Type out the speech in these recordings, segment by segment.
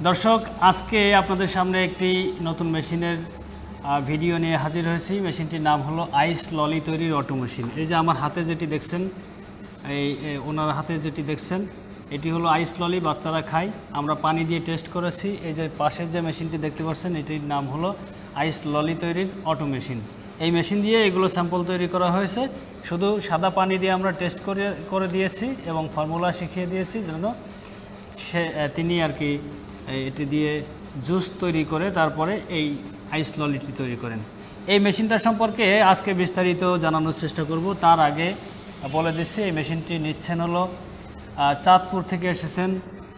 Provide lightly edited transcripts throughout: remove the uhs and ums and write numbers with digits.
দর্শক আজকে আপনাদের সামনে একটি নতুন মেশিনের ভিডিও নিয়ে হাজির হয়েছি। মেশিনটির নাম হলো আইস ললি তৈরির অটো মেশিন। এই যে আমার হাতে যেটি দেখছেন, এই ওনার হাতে যেটি দেখছেন এটি হলো আইস ললি, বাচ্চারা খায়। আমরা পানি দিয়ে টেস্ট করেছি। এই যে পাশের যে মেশিনটি দেখতে পাচ্ছেন এটির নাম হলো আইস ললি তৈরির অটো মেশিন। এই মেশিন দিয়ে এগুলো স্যাম্পল তৈরি করা হয়েছে। শুধু সাদা পানি দিয়ে আমরা টেস্ট করে দিয়েছি এবং ফর্মুলা শিখিয়ে দিয়েছি যেন তিনি আর কি এটি দিয়ে জুস তৈরি করে তারপরে এই আইস ললিটি তৈরি করেন। এই মেশিনটা সম্পর্কে আজকে বিস্তারিত জানানোর চেষ্টা করব। তার আগে বলে দিচ্ছি এই মেশিনটি নিচ্ছেন হলো চাঁদপুর থেকে এসেছেন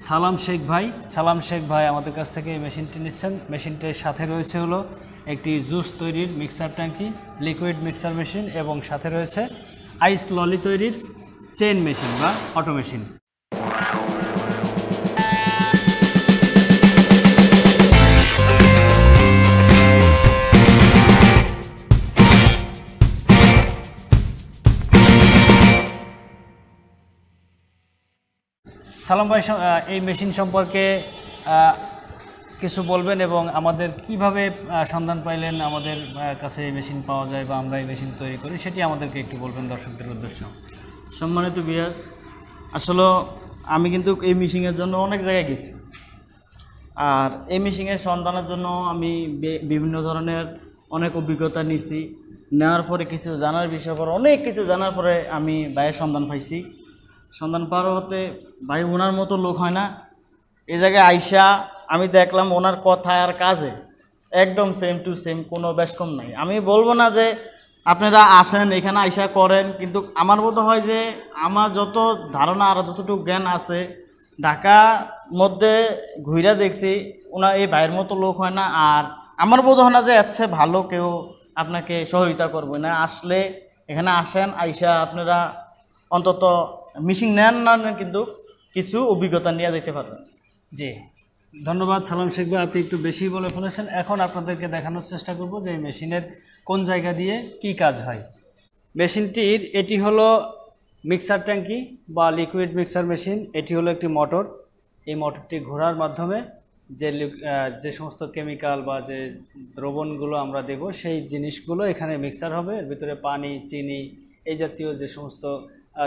সালাম শেখ ভাই। সালাম শেখ ভাই আমাদের কাছ থেকে এই মেশিনটি নিচ্ছেন। মেশিনটির সাথে রয়েছে হলো একটি জুস তৈরির মিক্সার ট্যাঙ্কি, লিকুইড মিক্সার মেশিন এবং সাথে রয়েছে আইস ললি তৈরির চেইন মেশিন বা অটো মেশিন। সালাম ভাই এই মেশিন সম্পর্কে কিছু বলবেন এবং আমাদের কিভাবে সন্ধান পাইলেন, আমাদের কাছে এই মেশিন পাওয়া যায় বা আমরা এই মেশিন তৈরি করি, সেটি আমাদেরকে একটু বলবেন দর্শকদের উদ্দেশ্য। সম্মানিত বিয়াস, আসলে আমি কিন্তু এই মেশিনের জন্য অনেক জায়গায় গেছি। আর এই মেশিনের সন্ধানের জন্য আমি বিভিন্ন ধরনের অনেক অভিজ্ঞতা নিছি। নেওয়ার পরে কিছু জানার বিষয় পরে অনেক কিছু জানার পরে আমি ভাইয়ের সন্ধান পাইছি। সন্ধান পার হতে ভাই ওনার মতো লোক হয় না। এই জায়গায় আইসা আমি দেখলাম ওনার কথা আর কাজে একদম সেম টু সেম, কোনো বেশ কম নাই। আমি বলবো না যে আপনারা আসেন এখানে আইসা করেন, কিন্তু আমার বোধ হয় যে আমার যত ধারণা আর যতটুকু জ্ঞান আছে ঢাকা মধ্যে ঘুরে দেখছি ওনার এই ভাইয়ের মতো লোক হয় না। আর আমার বোধ হয় না যে এসছে ভালো কেউ আপনাকে সহযোগিতা করবে না। আসলে এখানে আসেন, আইসা আপনারা অন্তত মেশিন নেন না কিন্তু কিছু অভিজ্ঞতা নিয়ে যেতে পারবেন। জি, ধন্যবাদ সালাম শেখ ভাই, আপনি একটু বেশি বলে ফেলেছেন। এখন আপনাদেরকে দেখানোর চেষ্টা করব যে এই মেশিনের কোন জায়গা দিয়ে কি কাজ হয়। মেশিনটির এটি হলো মিক্সার ট্যাঙ্কি বা লিকুইড মিক্সার মেশিন। এটি হলো একটি মোটর। এই মোটরটি ঘোরার মাধ্যমে যে সমস্ত কেমিক্যাল বা যে দ্রবণগুলো আমরা দেব সেই জিনিসগুলো এখানে মিক্সার হবে। এর ভিতরে পানি, চিনি, এই জাতীয় যে সমস্ত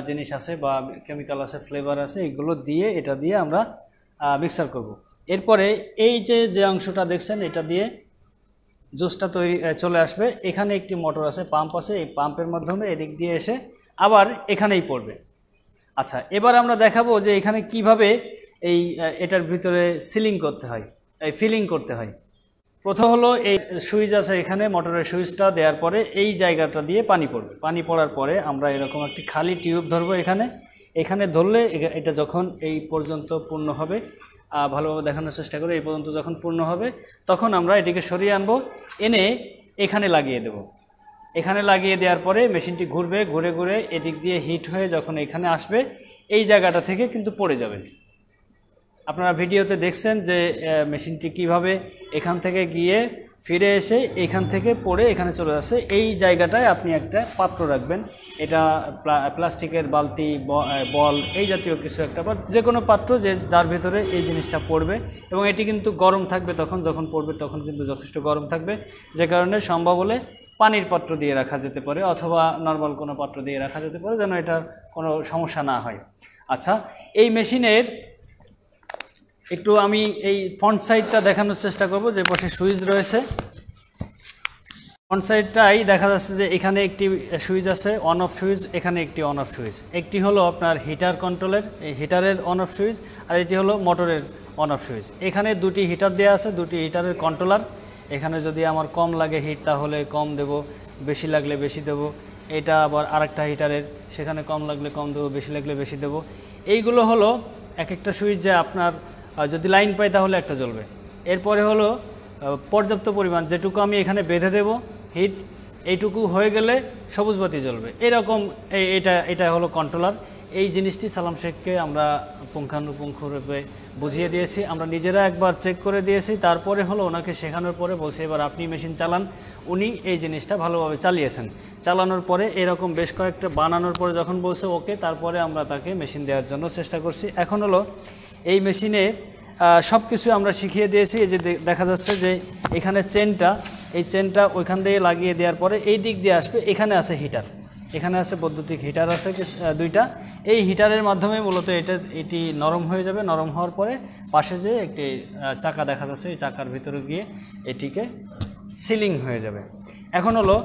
জিনিস আছে বা কেমিক্যাল আছে, ফ্লেভার আছে, এগুলো দিয়ে এটা দিয়ে আমরা মিক্সার করব। এরপরে এই যে অংশটা দেখছেন এটা দিয়ে জুসটা চলে আসবে। এখানে একটি মোটর আছে, পাম্প আছে। এই পাম্পের মাধ্যমে এদিক দিয়ে এসে আবার এখানেই পড়বে। আচ্ছা, এবার আমরা দেখাবো যে এখানে কিভাবে এটার ভিতরে সিলিং করতে হয়, ফিলিং করতে হয়। প্রথম হলো এই সুইচ আছে এখানে, মোটরের সুইচটা দেওয়ার পরে এই জায়গাটা দিয়ে পানি পড়বে। পানি পড়ার পরে আমরা এরকম একটি খালি টিউব ধরবো এখানে ধরলে এটা যখন এই পর্যন্ত পূর্ণ হবে, ভালোভাবে দেখানোর চেষ্টা করে, এই পর্যন্ত যখন পূর্ণ হবে তখন আমরা এটিকে সরিয়ে আনবো, এনে এখানে লাগিয়ে দেব। এখানে লাগিয়ে দেওয়ার পরে মেশিনটি ঘুরবে, ঘুরে ঘুরে এদিক দিয়ে হিট হয়ে যখন এখানে আসবে এই জায়গাটা থেকে কিন্তু পড়ে যাবে। আপনারা ভিডিওতে দেখছেন যে মেশিনটি কিভাবে এখান থেকে গিয়ে ফিরে এসে এখান থেকে পড়ে এখানে চলে আসে। এই জায়গাটায় আপনি একটা পাত্র রাখবেন, এটা প্লাস্টিকের বালতি, বল, এই জাতীয় কিছু একটা বা যে কোনো পাত্র যার ভিতরে এই জিনিসটা পড়বে এবং এটি কিন্তু গরম থাকবে। যখন পড়বে তখন কিন্তু যথেষ্ট গরম থাকবে, যে কারণে সম্ভব হলে পানির পাত্র দিয়ে রাখা যেতে পারে অথবা নর্মাল কোনো পাত্র দিয়ে রাখা যেতে পারে যেন এটার কোনো সমস্যা না হয়। আচ্ছা, এই মেশিনের একটু আমি এই ফ্রন্ট সাইডটা দেখানোর চেষ্টা করব। যে পাশে সুইচ রয়েছে ফ্রন্ট সাইডটাই দেখা যাচ্ছে যে এখানে একটি সুইচ আছে, অন অফ সুইচ, এখানে একটি অন অফ সুইচ। একটি হলো আপনার হিটার কন্ট্রোলের, এই হিটারের অন অফ সুইচ, আর এটি হলো মোটরের অন অফ সুইচ। এখানে দুটি হিটার দেওয়া আছে, দুটি হিটারের কন্ট্রোলার। এখানে যদি আমার কম লাগে হিট তাহলে কম দেব, বেশি লাগলে বেশি দেব। এটা আবার আরেকটা হিটারের, সেখানে কম লাগলে কম দেবো, বেশি লাগলে বেশি দেব। এইগুলো হলো এক একটা সুইচ যে আপনার যদি লাইন পাই তাহলে একটা জ্বলবে। এরপরে হলো পর্যাপ্ত পরিমাণ যেটুকু আমি এখানে বেঁধে দেব হিট, এইটুকু হয়ে গেলে সবুজ বাতি জ্বলবে। এরকম এটা হলো কন্ট্রোলার। এই জিনিসটি সালাম শেখকে আমরা পুঙ্খানুপুঙ্খরূপে বুঝিয়ে দিয়েছি, আমরা নিজেরা একবার চেক করে দিয়েছি। তারপরে হলো ওনাকে শেখানোর পরে বলছে এবার আপনি মেশিন চালান। উনি এই জিনিসটা ভালোভাবে চালিয়েছেন। চালানোর পরে এরকম বেশ কয়েকটা বানানোর পরে যখন বলছে ওকে, তারপরে আমরা তাকে মেশিন দেওয়ার জন্য চেষ্টা করছি। এখন হলো এই মেশিনে সব কিছু আমরা শিখিয়ে দিয়েছি। এই যে দেখা যাচ্ছে যে এখানে চেনটা, এই চেনটা ওইখান দিয়ে লাগিয়ে দেওয়ার পরে এই দিক দিয়ে আসবে, এখানে আছে হিটার, এখানে আছে বৈদ্যুতিক হিটার আছে দুইটা। এই হিটারের মাধ্যমে মূলত এটি নরম হয়ে যাবে। নরম হওয়ার পরে পাশে যে একটি চাকা দেখা যাচ্ছে, এই চাকার ভিতরে গিয়ে এটিকে সিলিং হয়ে যাবে। এখন হলো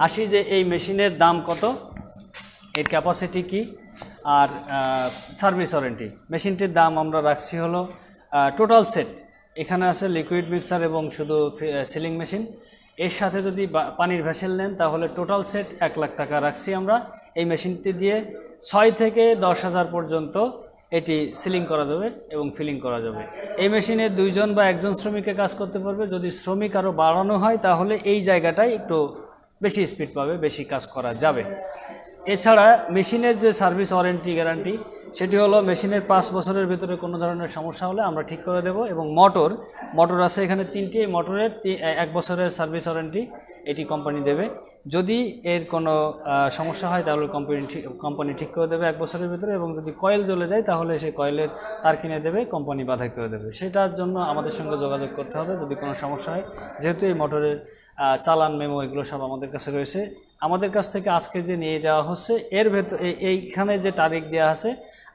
আসি যে এই মেশিনের দাম কত, এর ক্যাপাসিটি কি, আর সার্ভিস ওয়ারেন্টি। মেশিনটির দাম আমরা রাখছি হলো টোটাল সেট, এখানে আছে লিকুইড মিক্সার এবং শুধু সিলিং মেশিন, এর সাথে যদি পানির ভেসেল নেন তাহলে টোটাল সেট 1 লাখ টাকা রাখছি আমরা। এই মেশিনটি দিয়ে 6 থেকে 10,000 পর্যন্ত এটি সিলিং করা যাবে এবং ফিলিং করা যাবে। এই মেশিনে 2 জন বা 1 জন শ্রমিকে কাজ করতে পারবে। যদি শ্রমিক আরও বাড়ানো হয় তাহলে এই জায়গাটায় একটু বেশি স্পিড পাবে, বেশি কাজ করা যাবে। এছাড়া মেশিনের যে সার্ভিস ওয়ারেন্টি গ্যারান্টি, সেটি হলো মেশিনের 5 বছরের ভিতরে কোনো ধরনের সমস্যা হলে আমরা ঠিক করে দেব। এবং মোটর আছে এখানে 3টি, মোটরের 1 বছরের সার্ভিস ওয়ারেন্টি এটি কোম্পানি দেবে। যদি এর কোনো সমস্যা হয় তাহলে কোম্পানি ঠিক করে দেবে 1 বছরের ভিতরে। এবং যদি কয়েল জ্বলে যায় তাহলে সেই কয়েলের তার কিনে দেবে, কোম্পানি বাধাই করে দেবে। সেটার জন্য আমাদের সঙ্গে যোগাযোগ করতে হবে যদি কোনো সমস্যা হয়। যেহেতু এই মোটরের চালান, মেমো এগুলো সব আমাদের কাছে রয়েছে। আমাদের কাছ থেকে আজকে যে নিয়ে যাওয়া হচ্ছে এর ভেতর এইখানে যে তারিখ দেওয়া আছে,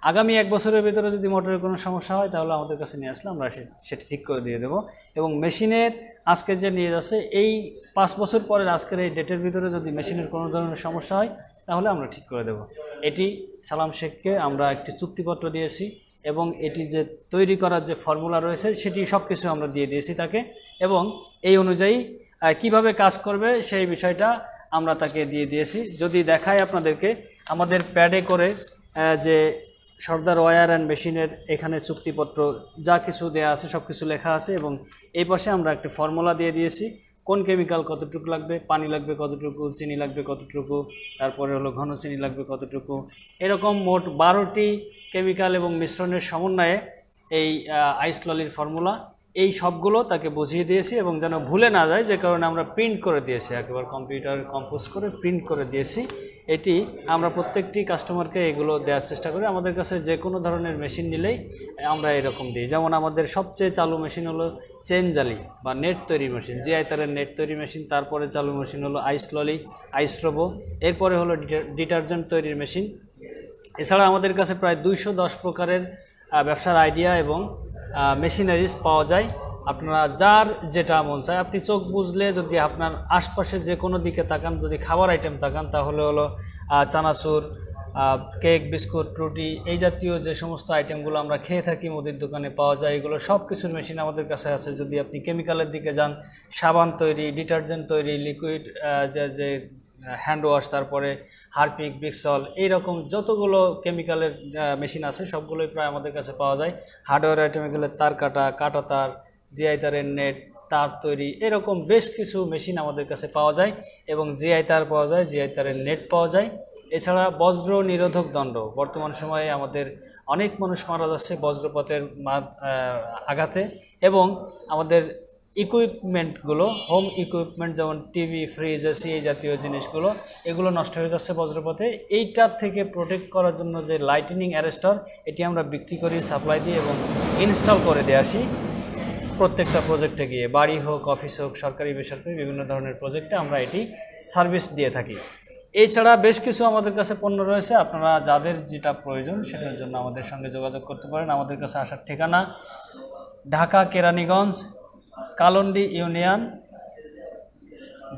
আগামী 1 বছরের ভিতরে যদি মোটরের কোনো সমস্যা হয় তাহলে আমাদের কাছে নিয়ে আসলে আমরা সেটি ঠিক করে দিয়ে দেবো। এবং মেশিনের আজকে যে নিয়ে যাচ্ছে এই 5 বছর পরের আজকের এই ডেটের ভিতরে যদি মেশিনের কোনো ধরনের সমস্যা হয় তাহলে আমরা ঠিক করে দেব। এটি সালাম শেখকে আমরা একটি চুক্তিপত্র দিয়েছি এবং এটি যে তৈরি করার যে ফর্মুলা রয়েছে সেটি সব কিছু আমরা দিয়ে দিয়েছি তাকে। এবং এই অনুযায়ী কিভাবে কাজ করবে সেই বিষয়টা আমরা তাকে দিয়ে দিয়েছি। যদি দেখাই আপনাদেরকে, আমাদের প্যাডে করে যে সর্দার ওয়্যার অ্যান্ড মেশিনের এখানে চুক্তিপত্র যা কিছু দেয়া আছে সব কিছু লেখা আছে। এবং এই পাশে আমরা একটি ফর্মুলা দিয়ে দিয়েছি, কোন কেমিক্যাল কতটুকু লাগবে, পানি লাগবে কতটুকু, চিনি লাগবে কতটুকু, তারপরে হলো ঘন চিনি লাগবে কতটুকু, এরকম মোট 12টি কেমিক্যাল এবং মিশ্রণের সমন্বয়ে এই আইস ললির ফর্মুলা, এই সবগুলো তাকে বুঝিয়ে দিয়েছি। এবং যেন ভুলে না যায় যে কারণে আমরা প্রিন্ট করে দিয়েছি, একেবারে কম্পিউটার কম্পোজ করে প্রিন্ট করে দিয়েছি। এটি আমরা প্রত্যেকটি কাস্টমারকে এগুলো দেওয়ার চেষ্টা করি। আমাদের কাছে যে কোনো ধরনের মেশিন নিলেই আমরা এরকম দিই। যেমন আমাদের সবচেয়ে চালু মেশিন হলো চেন জালি বা নেট তৈরি মেশিন, জিআই তারের নেট তৈরি মেশিন। তারপরে চালু মেশিন হলো আইস ললি, আইস রোবো, এরপরে হলো ডিটারজেন্ট তৈরির মেশিন। এছাড়া আমাদের কাছে প্রায় 210 প্রকারের ব্যবসার আইডিয়া এবং মেশিনারিজ পাওয়া যায়। আপনারা যার যেটা মন চায়, আপনি চোখ বুঝলে যদি আপনার আশপাশে যে কোনো দিকে তাকান, যদি খাবার আইটেম তাকান তাহলে হলো চানাচুর, কেক, বিস্কুট, রুটি, এই জাতীয় যে সমস্ত আইটেমগুলো আমরা খেয়ে থাকি মুদির দোকানে পাওয়া যায়, এগুলো সব কিছুর মেশিন আমাদের কাছে আছে। যদি আপনি কেমিক্যালের দিকে যান, সাবান তৈরি, ডিটারজেন্ট তৈরি, লিকুইড যে হ্যান্ড ওয়াশ, তারপরে হারপিক, বিক্সল, এইরকম যতগুলো কেমিক্যালের মেশিন আছে সবগুলোই প্রায় আমাদের কাছে পাওয়া যায়। হার্ডওয়্যার আইটেমে গেলে তার কাটা তার, জিআই তারের নেট, তার তৈরি, এরকম বেশ কিছু মেশিন আমাদের কাছে পাওয়া যায়। এবং জিআই তার পাওয়া যায়, জিআই তারের নেট পাওয়া যায়। এছাড়া বজ্র নিরোধক দণ্ড, বর্তমান সময়ে আমাদের অনেক মানুষ মারা যাচ্ছে বজ্রপাতের আঘাতে। এবং আমাদের ইকুইপমেন্টগুলো, হোম ইকুইপমেন্ট যেমন টিভি, ফ্রিজ, এসি, এই জাতীয় জিনিসগুলো, এগুলো নষ্ট হয়ে যাচ্ছে বজ্রপাতে। এইটার থেকে প্রোটেক্ট করার জন্য যে লাইটেনিং অ্যারেস্টর, এটি আমরা বিক্রি করি, সাপ্লাই দিই এবং ইনস্টল করে দিয়ে আসি প্রত্যেকটা প্রজেক্টে গিয়ে। বাড়ি হোক, অফিস হোক, সরকারি বেসরকারি বিভিন্ন ধরনের প্রজেক্টে আমরা এটি সার্ভিস দিয়ে থাকি। এছাড়া বেশ কিছু আমাদের কাছে পণ্য রয়েছে, আপনারা যাদের যেটা প্রয়োজন সেটার জন্য আমাদের সঙ্গে যোগাযোগ করতে পারেন। আমাদের কাছে আসার ঠিকানা Dhaka Keraniganj, Kalindi union,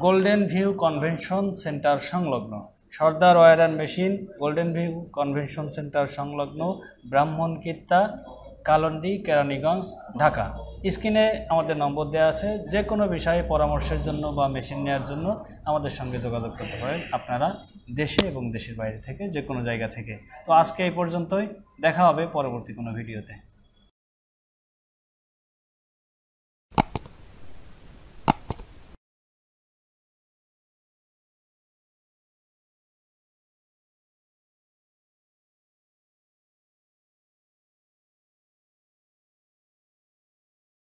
golden view convention centre সংলগ্ন, Sardar wire and machine, golden view convention centre সংলগ্ন, ব্রাহ্মণকিত্তা, কালন্ডি, কেরানীগঞ্জ, ঢাকা। স্ক্রিনে আমাদের নম্বর দেওয়া আছে। যে কোনো বিষয়ে পরামর্শের জন্য বা মেশিন নেওয়ার জন্য আমাদের সঙ্গে যোগাযোগ করতে পারেন আপনারা, দেশে এবং দেশের বাইরে থেকে, যে কোনো জায়গা থেকে। তো আজকে এই পর্যন্তই, দেখা হবে পরবর্তী কোনো ভিডিওতে।